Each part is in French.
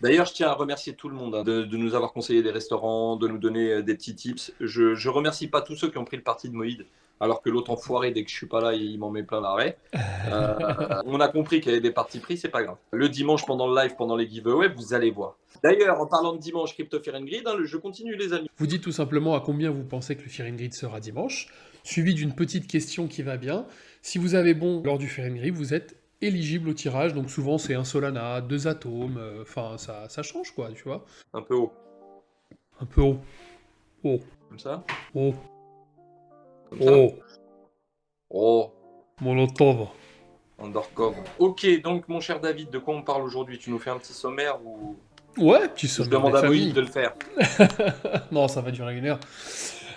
D'ailleurs, je tiens à remercier tout le monde de nous avoir conseillé des restaurants, de nous donner des petits tips. Je remercie pas tous ceux qui ont pris le parti de Moïd, alors que l'autre enfoiré, dès que je suis pas là, il m'en met plein l'arrêt. On a compris qu'il y avait des partis pris, c'est pas grave. Le dimanche, pendant le live, pendant les giveaways, vous allez voir. D'ailleurs, en parlant de dimanche, Crypto Fear and Greed, le jeu continue, les amis. Vous dites tout simplement à combien vous pensez que le Fear and Greed sera dimanche, suivi d'une petite question qui va bien. Si vous avez bon lors du Fear and Greed, vous êtes éligible au tirage, donc souvent c'est un Solana, 2 atomes, enfin ça change quoi, tu vois. Un peu haut, Un peu haut, haut, comme ça, haut, comme ça. haut, Oh, Molotov. undercover. Ok, donc mon cher David, de quoi on parle aujourd'hui? Tu nous fais un petit sommaire ou Ouais, petit je sommaire des demande à Moïd familles. de le faire? Non, ça va durer 1 heure.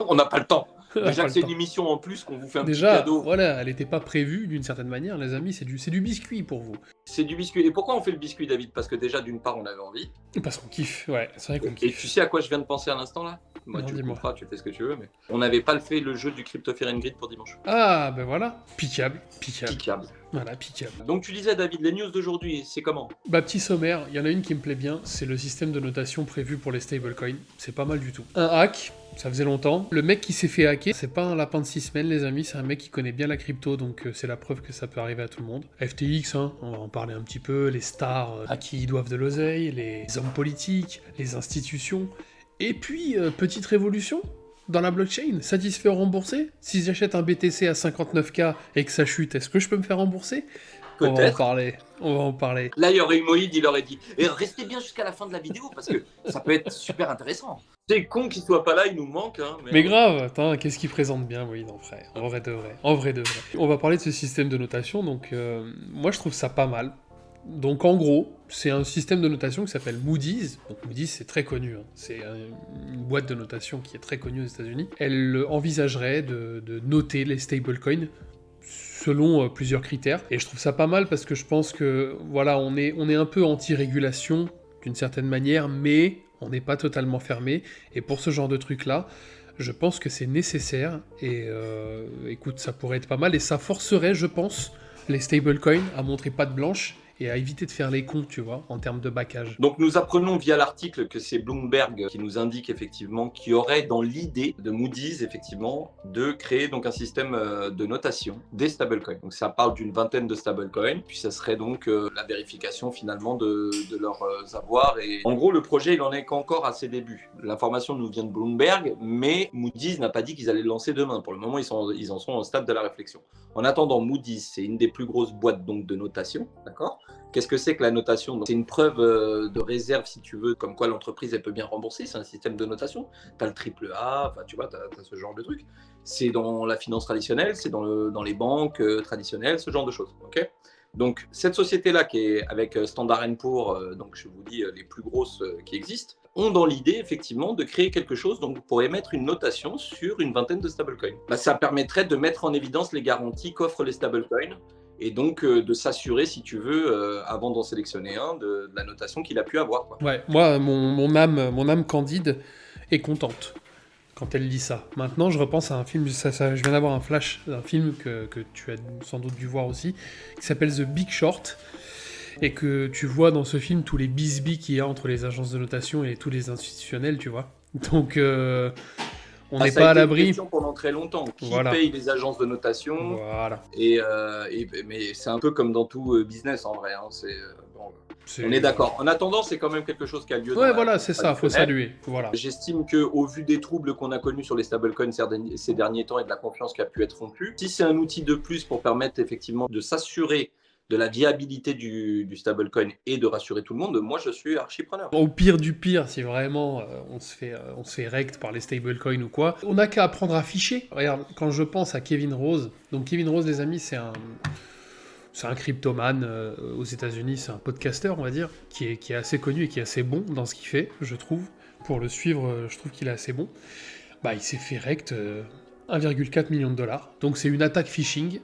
On n'a pas le temps. On n'a Déjà pas que le c'est une temps. émission en plus, qu'on vous fait un petit Déjà, cadeau. voilà, elle n'était pas prévue d'une certaine manière, les amis, c'est du biscuit pour vous. C'est du biscuit. Et pourquoi on fait le biscuit, David? Parce que déjà, d'une part, on avait envie. Parce qu'on kiffe, ouais, c'est vrai qu'on Et tu kiffe. sais à quoi je viens de penser à l'instant là? Moi, Non, tu le dis-moi. couperas, tu fais ce que tu veux, mais on n'avait pas fait le jeu du Crypto Fear and Greed pour dimanche. Ah, ben voilà, piquable, piquable. Piquable. Voilà, piquable. Donc tu disais, David, les news d'aujourd'hui, c'est comment? Bah, petit sommaire, il y en a une qui me plaît bien, c'est le système de notation prévu pour les stablecoins. C'est pas mal du tout. Un hack, ça faisait longtemps. Le mec qui s'est fait hacker, c'est pas un lapin de 6 semaines, les amis, c'est un mec qui connaît bien la crypto, donc c'est la preuve que ça peut arriver à tout le monde. FTX, hein, on va en parler un petit peu, les stars à qui ils doivent de l'oseille, les hommes politiques, les institutions. Et puis, petite révolution dans la blockchain, satisfait ou remboursé? Si j'achète un BTC à 59K et que ça chute, est-ce que je peux me faire rembourser? On va en Peut-être. parler, on va en parler. Là, il y aurait eu Moïd, il aurait dit et restez bien jusqu'à la fin de la vidéo parce que ça peut être super intéressant. C'est con qu'il soit pas là, il nous manque, hein, Mais merde. grave, attends, qu'est-ce qu'il présente bien, oui, non, frère. En vrai de vrai. En vrai de vrai. On va parler de ce système de notation, donc moi je trouve ça pas mal. Donc en gros, c'est un système de notation qui s'appelle Moody's. Donc Moody's c'est très connu, hein. C'est une boîte de notation qui est très connue aux États-Unis. Elle envisagerait de noter les stablecoins selon plusieurs critères. Et je trouve ça pas mal parce que je pense que voilà, on est un peu anti-régulation d'une certaine manière, mais on n'est pas totalement fermé. Et pour ce genre de truc-là, je pense que c'est nécessaire. Et écoute, ça pourrait être pas mal. Et ça forcerait, je pense, les stablecoins à montrer patte blanche et à éviter de faire les cons, tu vois, en termes de backage. Donc nous apprenons via l'article que c'est Bloomberg qui nous indique effectivement qu'il y aurait dans l'idée de Moody's effectivement de créer donc un système de notation des stablecoins. Donc ça parle d'une vingtaine de stablecoins, puis ça serait donc la vérification finalement de leurs avoirs. Et en gros le projet il en est qu'encore à ses débuts. L'information nous vient de Bloomberg, mais Moody's n'a pas dit qu'ils allaient le lancer demain. Pour le moment ils en sont au stade de la réflexion. En attendant, Moody's c'est une des plus grosses boîtes donc de notation, d'accord? Qu'est-ce que c'est que la notation? C'est une preuve de réserve, si tu veux, comme quoi l'entreprise elle peut bien rembourser. C'est un système de notation. Tu as le triple A, tu vois, tu as ce genre de truc. C'est dans la finance traditionnelle, c'est dans les banques traditionnelles, ce genre de choses. Okay, donc, cette société-là, qui est avec Standard Poor's, donc je vous dis les plus grosses qui existent, ont dans l'idée, effectivement, de créer quelque chose donc, pour émettre une notation sur une vingtaine de stablecoins. Ça permettrait de mettre en évidence les garanties qu'offrent les stablecoins et donc de s'assurer, si tu veux, avant d'en sélectionner un, de la notation qu'il a pu avoir, quoi. Ouais, moi, mon âme candide est contente quand elle lit ça. Maintenant, je repense à un film, je viens d'avoir un flash d'un film que tu as sans doute dû voir aussi, qui s'appelle The Big Short, et que tu vois dans ce film tous les bisbis qu'il y a entre les agences de notation et tous les institutionnels, tu vois. Donc, on n'est Ça a pas à été une l'abri. question pendant très longtemps. Qui Voilà. paye les agences de notation? Voilà. Mais c'est un peu comme dans tout business en vrai. Hein. Bon, C'est... on est d'accord. En attendant, c'est quand même quelque chose qui a lieu dans Ouais, la voilà, finance c'est ça, faut traditionnelle. saluer. Voilà. J'estime qu'au vu des troubles qu'on a connus sur les stablecoins ces derniers temps et de la confiance qui a pu être rompue, si c'est un outil de plus pour permettre effectivement de s'assurer de la viabilité du stablecoin et de rassurer tout le monde, moi je suis archi preneur. Au pire du pire, si vraiment on se fait rect par les stablecoins ou quoi, on n'a qu'à apprendre à ficher. Regarde, quand je pense à Kevin Rose, donc Kevin Rose, les amis, c'est un cryptoman aux États-Unis, c'est un podcaster, on va dire, qui est assez connu et qui est assez bon dans ce qu'il fait, je trouve. Pour le suivre, je trouve qu'il est assez bon. Bah, il s'est fait rect 1,4 million de dollars. Donc c'est une attaque phishing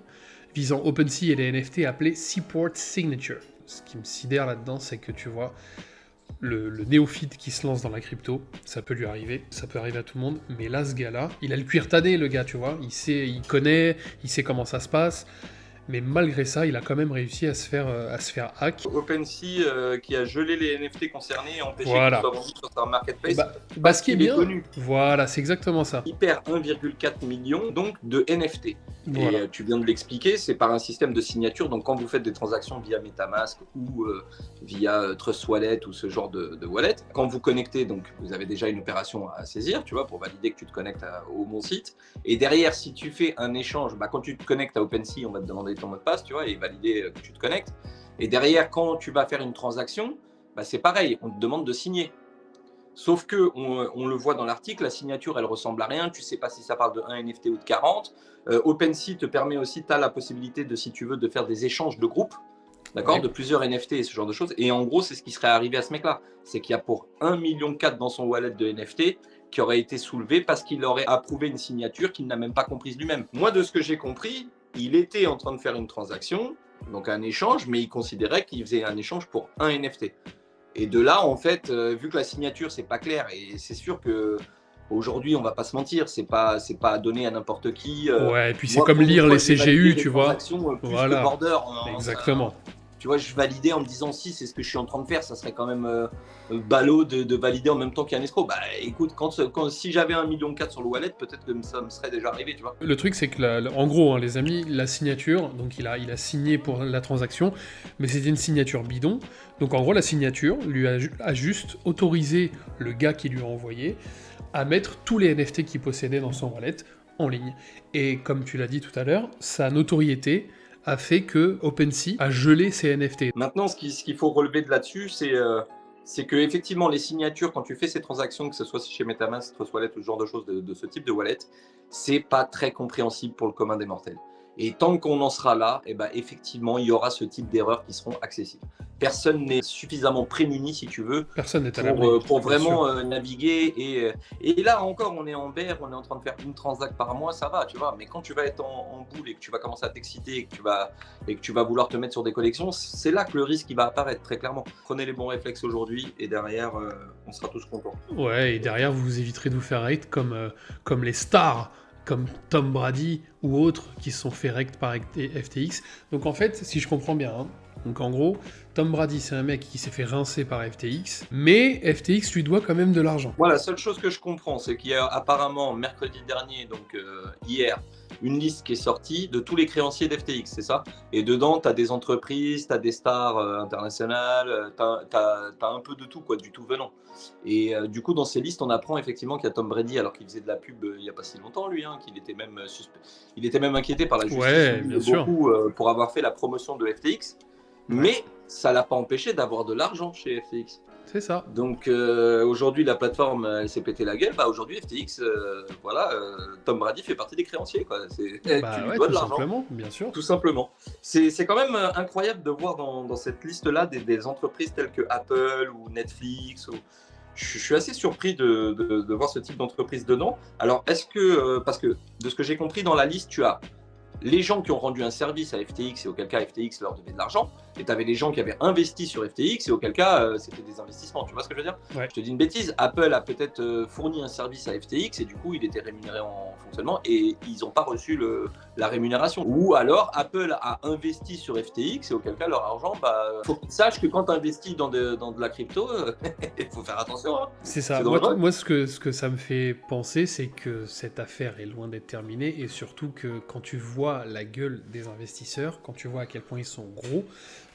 visant OpenSea et les NFT appelée Seaport Signature. Ce qui me sidère là-dedans, c'est que tu vois, le néophyte qui se lance dans la crypto, ça peut lui arriver, ça peut arriver à tout le monde, mais là, ce gars-là, il a le cuir tadé, le gars, tu vois, il connaît, il sait comment ça se passe, mais malgré ça, il a quand même réussi à se faire hack. OpenSea qui a gelé les NFT concernés et empêché Voilà. qu'ils soient vendus sur leur marketplace. Ce qui est bien, connu. Voilà, c'est exactement ça. Il perd 1,4 million donc de NFT. Voilà. Et tu viens de l'expliquer, c'est par un système de signature. Donc quand vous faites des transactions via MetaMask ou via Trust Wallet ou ce genre de wallet, quand vous connectez, donc vous avez déjà une opération à saisir, tu vois, pour valider que tu te connectes au bon site. Et derrière, si tu fais un échange, quand tu te connectes à OpenSea, on va te demander ton mot de passe, tu vois, et valider que tu te connectes. Et derrière, quand tu vas faire une transaction, c'est pareil, on te demande de signer. Sauf que on le voit dans l'article, la signature, elle ressemble à rien. Tu sais pas si ça parle de 1 NFT ou de 40. OpenSea te permet aussi, tu as la possibilité de, si tu veux, de faire des échanges de groupes, d'accord, Ouais. de plusieurs NFT et ce genre de choses. Et en gros, c'est ce qui serait arrivé à ce mec-là. C'est qu'il y a pour 1,4 million dans son wallet de NFT qui aurait été soulevé parce qu'il aurait approuvé une signature qu'il n'a même pas comprise lui-même. Moi, de ce que j'ai compris, il était en train de faire une transaction, donc un échange, mais il considérait qu'il faisait un échange pour un NFT. Et de là, en fait, vu que la signature, c'est pas clair, et c'est sûr que aujourd'hui, on va pas se mentir, c'est pas donné à n'importe qui. Ouais, et puis c'est comme lire les CGU, tu vois. Plus Voilà. que border. Exactement. Tu vois, je validais en me disant si c'est ce que je suis en train de faire, ça serait quand même ballot de valider en même temps qu'un escroc. Écoute, si j'avais 1,4 million sur le wallet, peut-être que ça me serait déjà arrivé, tu vois. Le truc, c'est que, en gros, hein, les amis, la signature, donc il a signé pour la transaction, mais c'était une signature bidon. Donc en gros, la signature lui a juste autorisé le gars qui lui a envoyé à mettre tous les NFT qu'il possédait dans son wallet en ligne. Et comme tu l'as dit tout à l'heure, sa notoriété a fait que OpenSea a gelé ses NFT. Maintenant, ce qu'il faut relever de là-dessus, c'est que effectivement les signatures, quand tu fais ces transactions, que ce soit chez MetaMask, Trust Wallet ou ce genre de choses de ce type de wallet, c'est pas très compréhensible pour le commun des mortels. Et tant qu'on en sera là, effectivement, il y aura ce type d'erreurs qui seront accessibles. Personne n'est suffisamment prémuni, si tu veux, Personne n'est à l'abri, pour bien vraiment sûr. Naviguer. Et là encore, on est en bear, on est en train de faire une transac par mois, ça va, tu vois. Mais quand tu vas être en boule et que tu vas commencer à t'exciter et que tu vas vouloir te mettre sur des collections, c'est là que le risque il va apparaître, très clairement. Prenez les bons réflexes aujourd'hui et derrière, on sera tous contents. Ouais, et derrière, vous éviterez de vous faire hate comme les stars, comme Tom Brady ou autres qui se sont fait rect par FTX. Donc en fait, si je comprends bien, hein, donc en gros, Tom Brady, c'est un mec qui s'est fait rincer par FTX, mais FTX lui doit quand même de l'argent. Moi, la seule chose que je comprends, c'est qu'il y a apparemment mercredi dernier, donc hier, une liste qui est sortie de tous les créanciers d'FTX, c'est ça? Et dedans, tu as des entreprises, tu as des stars internationales, tu as un peu de tout, quoi, du tout venant. Et du coup, dans ces listes, on apprend effectivement qu'il y a Tom Brady, alors qu'il faisait de la pub il n'y a pas si longtemps, lui, hein, qu'il était même il était même inquiété par la justice Ouais, bien sûr. beaucoup pour avoir fait la promotion de FTX. Mais ça l'a pas empêché d'avoir de l'argent chez FTX. C'est ça. Donc aujourd'hui, la plateforme, elle s'est pété la gueule. Aujourd'hui, FTX, Tom Brady fait partie des créanciers, quoi. Tu lui dois de l'argent. Simplement, bien sûr. Tout simplement. C'est quand même incroyable de voir dans cette liste-là des entreprises telles que Apple ou Netflix. Je suis assez surpris de voir ce type d'entreprise dedans. Alors, est-ce que, parce que de ce que j'ai compris dans la liste, tu as les gens qui ont rendu un service à FTX et auquel cas FTX leur devait de l'argent, et tu avais les gens qui avaient investi sur FTX et auquel cas c'était des investissements. Tu vois ce que je veux dire? Ouais. Je te dis une bêtise, Apple a peut-être fourni un service à FTX et du coup il était rémunéré en fonctionnement et ils n'ont pas reçu la rémunération. Ou alors Apple a investi sur FTX et auquel cas leur argent, faut qu'ils sachent que quand tu investis dans de la crypto, il faut faire attention. Hein. C'est ça. Moi, ce que ça me fait penser, c'est que cette affaire est loin d'être terminée et surtout que quand tu vois la gueule des investisseurs, quand tu vois à quel point ils sont gros,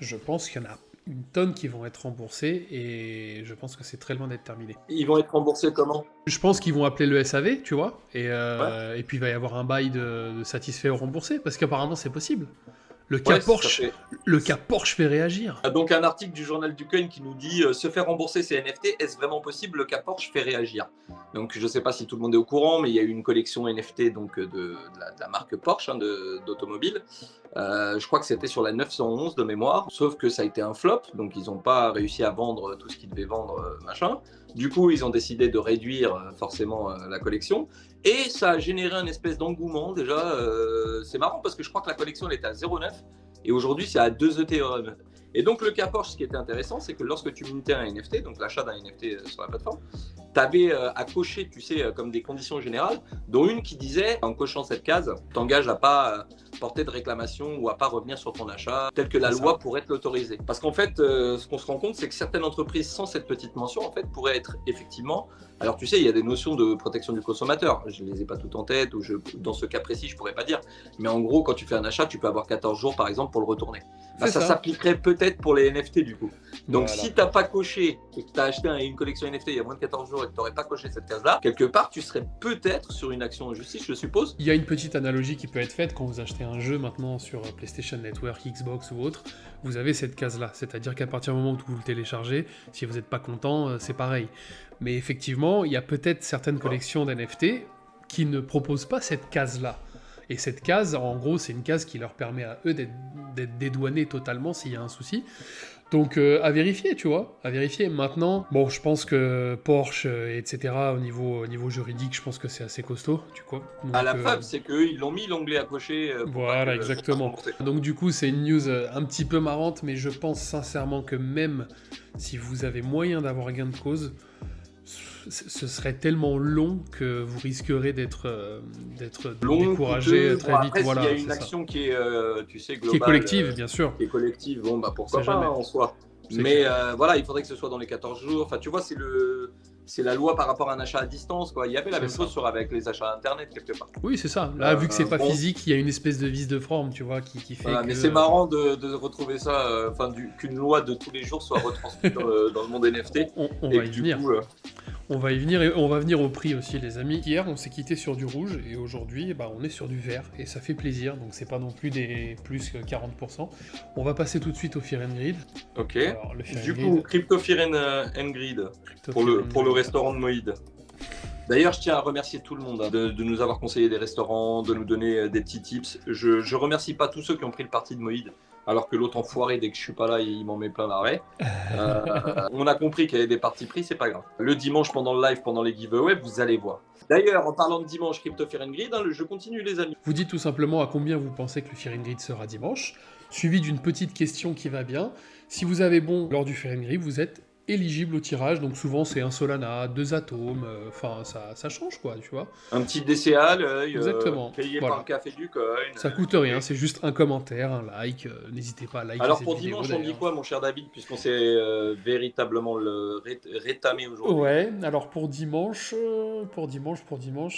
je pense qu'il y en a une tonne qui vont être remboursés et je pense que c'est très loin d'être terminé. Ils vont être remboursés comment? Je pense qu'ils vont appeler le SAV, tu vois, et puis il va y avoir un bail de satisfait ou remboursé, parce qu'apparemment c'est possible. Le cas Porsche fait réagir. Donc un article du journal du Coin qui nous dit se faire rembourser ses NFT, est-ce vraiment possible? Le cas Porsche fait réagir. Donc je ne sais pas si tout le monde est au courant, mais il y a eu une collection NFT donc, de la marque Porsche d'automobile. Je crois que c'était sur la 911 de mémoire, sauf que ça a été un flop, donc ils n'ont pas réussi à vendre tout ce qu'ils devaient vendre, machin. Du coup, ils ont décidé de réduire forcément la collection. Et ça a généré un espèce d'engouement déjà. C'est marrant parce que je crois que la collection elle était à 0,9 et aujourd'hui c'est à 2 Ethereum. Et donc, le cas Porsche, ce qui était intéressant, c'est que lorsque tu mintais un NFT, donc l'achat d'un NFT sur la plateforme, tu avais à cocher, tu sais, comme des conditions générales, dont une qui disait, en cochant cette case, t'engages à pas porter de réclamation ou à pas revenir sur ton achat, tel que la loi pourrait te l'autoriser. Parce qu'en fait, ce qu'on se rend compte, c'est que certaines entreprises, sans cette petite mention, en fait, pourraient être effectivement... Alors, tu sais, il y a des notions de protection du consommateur. Je ne les ai pas toutes en tête, ou dans ce cas précis, je ne pourrais pas dire. Mais en gros, quand tu fais un achat, tu peux avoir 14 jours, par exemple, pour le retourner. Bah, ça s'appliquerait peut-être pour les NFT, du coup. Donc, si tu n'as pas coché et que tu as acheté une collection NFT il y a moins de 14 jours et que tu n'aurais pas coché cette case-là, quelque part, tu serais peut-être sur une action en justice, je suppose. Il y a une petite analogie qui peut être faite quand vous achetez un jeu maintenant sur PlayStation Network, Xbox ou autre. Vous avez cette case-là. C'est-à-dire qu'à partir du moment où vous le téléchargez, si vous n'êtes pas content, c'est pareil. Mais effectivement, il y a peut-être certaines collections d'NFT qui ne proposent pas cette case-là. Et cette case, en gros, c'est une case qui leur permet à eux d'être dédouanés totalement s'il y a un souci. Donc, à vérifier, tu vois, à vérifier. Maintenant, bon, je pense que Porsche, etc., au niveau juridique, je pense que c'est assez costaud, tu vois. Donc, la preuve, c'est qu'ils l'ont mis l'onglet à cocher. Voilà, exactement. Donc, du coup, c'est une news un petit peu marrante, mais je pense sincèrement que même si vous avez moyen d'avoir gain de cause, ce serait tellement long que vous risquerez d'être découragé très vite. Après, voilà, s'il y a une action qui est, tu sais, globale, qui est collective, bien sûr. Qui est collective, bon, bah pourquoi pas en soi. Mais voilà, il faudrait que ce soit dans les 14 jours. Enfin, tu vois, c'est la loi par rapport à un achat à distance, quoi. Il y avait la même chose avec les achats internet quelque part. Oui, c'est ça. Là, vu que c'est pas physique, il y a une espèce de vis de forme, tu vois, qui fait que... Mais c'est marrant de retrouver ça, qu'une loi de tous les jours soit retransmise dans le monde NFT. On va y venir. On va y venir, et on va venir au prix aussi, les amis. Hier, on s'est quitté sur du rouge, et aujourd'hui, on est sur du vert, et ça fait plaisir, donc c'est pas non plus des plus que 40%. On va passer tout de suite au Fear and Greed. Ok. Alors, du coup, Crypto Fear and Greed, pour le restaurant de Moïd. D'ailleurs, je tiens à remercier tout le monde de nous avoir conseillé des restaurants, de nous donner des petits tips. Je remercie pas tous ceux qui ont pris le parti de Moïd, alors que l'autre enfoiré, dès que je suis pas là, il m'en met plein l'arrêt. On a compris qu'il y avait des partis pris, c'est pas grave. Le dimanche, pendant le live, pendant les giveaways, vous allez voir. D'ailleurs, en parlant de dimanche, Crypto Fear and Greed, le jeu continue, les amis. Vous dites tout simplement à combien vous pensez que le Fear and Greed sera dimanche, suivi d'une petite question qui va bien. Si vous avez bon lors du Fear and Greed, vous êtes éligible au tirage, donc souvent c'est un Solana, 2 atomes, enfin ça change quoi, tu vois. Un petit DCA à l'œil, payé par le café du coin. Ça coûte rien, c'est juste un commentaire, un like, n'hésitez pas à liker. Alors pour dimanche, on dit quoi mon cher David, puisqu'on s'est véritablement rétamé aujourd'hui? Ouais, alors pour dimanche,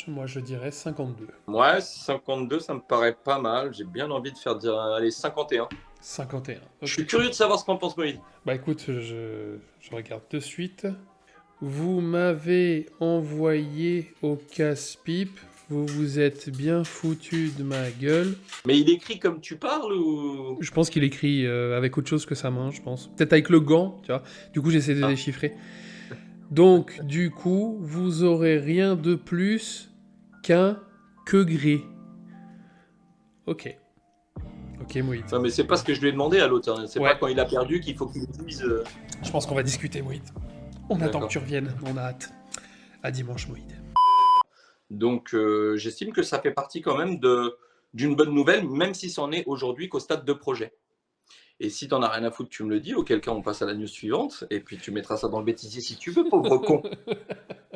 moi je dirais 52. Ouais, 52, ça me paraît pas mal, j'ai bien envie de faire dire, allez, 51. 51. Okay. Je suis curieux de savoir ce qu'en pense Moïse. Bah écoute, je regarde de suite. Vous m'avez envoyé au casse-pipe. Vous vous êtes bien foutu de ma gueule. Mais il écrit comme tu parles ou... Je pense qu'il écrit avec autre chose que sa main, je pense. Peut-être avec le gant, tu vois. Du coup, j'essaie de déchiffrer. Donc, du coup, vous aurez rien de plus qu'un que gris. Ok. Ok, Moïd. Non, mais c'est pas ce que je lui ai demandé à l'autre. Hein. C'est pas quand il a perdu qu'il faut qu'il me dise. Je pense qu'on va discuter, Moïd. On attend que tu reviennes. On a hâte. À dimanche, Moïd. Donc, j'estime que ça fait partie quand même d'une bonne nouvelle, même si c'en est aujourd'hui qu'au stade de projet. Et si t'en as rien à foutre, tu me le dis. Auquel cas, on passe à la news suivante. Et puis, tu mettras ça dans le bêtisier si tu veux, pauvre con.